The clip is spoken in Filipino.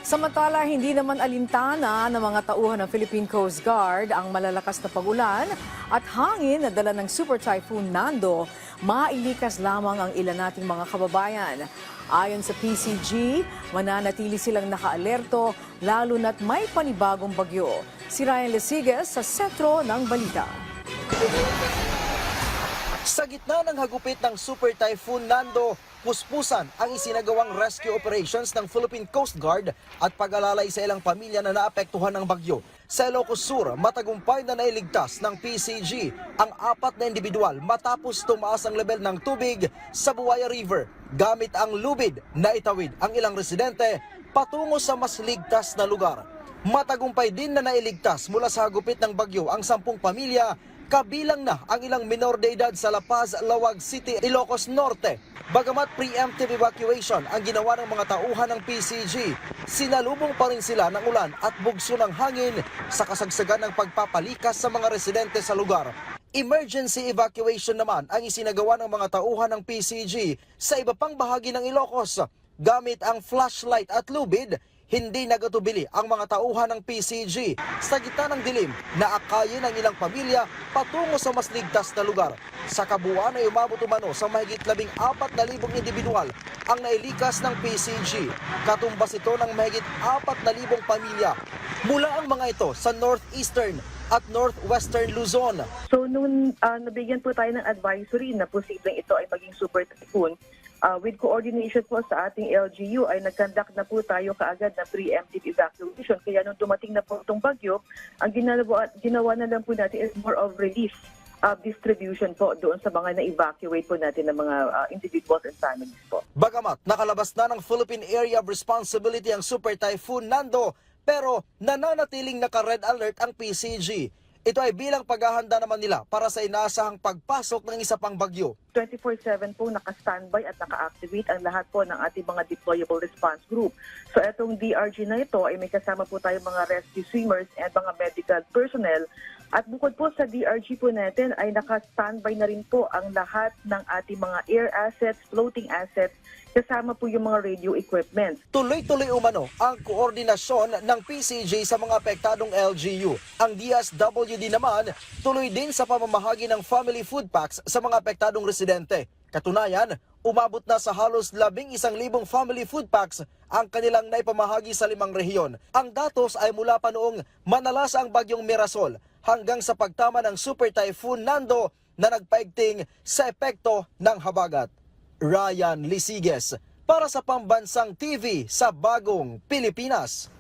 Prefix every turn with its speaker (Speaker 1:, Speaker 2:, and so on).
Speaker 1: Samantala, hindi naman alintana ng mga tauhan ng Philippine Coast Guard ang malalakas na pagulan at hangin na dala ng Super Typhoon Nando, mailikas lamang ang ilan nating mga kababayan. Ayon sa PCG, mananatili silang nakaalerto lalo na't may panibagong bagyo. Si Ryan Lesiges sa sentro ng balita.
Speaker 2: Sa gitna ng hagupit ng Super Typhoon Nando, puspusan ang isinagawang rescue operations ng Philippine Coast Guard at pag-alalay sa ilang pamilya na naapektuhan ng bagyo. Sa Ilocos Sur, matagumpay na nailigtas ng PCG ang 4 na individual matapos tumaas ang level ng tubig sa Buaya River. Gamit ang lubid na itawid ang ilang residente patungo sa mas ligtas na lugar. Matagumpay din na nailigtas mula sa hagupit ng bagyo ang 10 pamilya, kabilang na ang ilang minor de edad sa La Paz, Lawag City, Ilocos Norte. Bagamat preemptive evacuation ang ginawa ng mga tauhan ng PCG, sinalubong pa rin sila ng ulan at bugso ng hangin sa kasagsagan ng pagpapalikas sa mga residente sa lugar. Emergency evacuation naman ang isinagawa ng mga tauhan ng PCG sa iba pang bahagi ng Ilocos. Gamit ang flashlight at lubid, hindi nagatubili ang mga tauhan ng PCG sa gitna ng dilim na akayin ng ilang pamilya patungo sa mas ligtas na lugar. Sa kabuuan ay umabot umano sa mahigit 14,000 individual ang nailikas ng PCG. Katumbas ito ng mahigit 4,000 pamilya. Mula ang mga ito sa northeastern at northwestern Luzon.
Speaker 3: So noon nabigyan po tayo ng advisory na posibleng ito ay maging super typhoon, with coordination po sa ating LGU ay nag-conduct na po tayo kaagad na preemptive evacuation. Kaya nung dumating na po itong bagyo, ang ginawa na lang po natin is more of relief distribution po doon sa mga na-evacuate po natin ng mga individuals and families po.
Speaker 2: Bagamat nakalabas na ng Philippine Area of Responsibility ang Super Typhoon Nando, pero nananatiling naka-red alert ang PCG. Ito ay bilang paghahanda naman nila para sa inaasahang pagpasok ng isa pang bagyo.
Speaker 3: 24/7 po naka-standby at naka-activate ang lahat po ng ating mga deployable response group. So itong DRG na ito ay may kasama po tayong mga rescue swimmers and mga medical personnel. At bukod po sa DRG po natin ay naka-standby na rin po ang lahat ng ating mga air assets, floating assets, kasama po yung mga radio equipment.
Speaker 2: Tuloy-tuloy umano ang koordinasyon ng PCG sa mga apektadong LGU. Ang DSWD naman tuloy din sa pamamahagi ng family food packs sa mga apektadong residente. Katunayan, umabot na sa halos 11,000 family food packs ang kanilang naipamahagi sa 5 rehiyon. Ang datos ay mula pa noong manalas ang bagyong Mirasol hanggang sa pagtama ng Super Typhoon Nando na nagpaigting sa epekto ng habagat. Ryan Lesiges para sa Pambansang TV sa Bagong Pilipinas.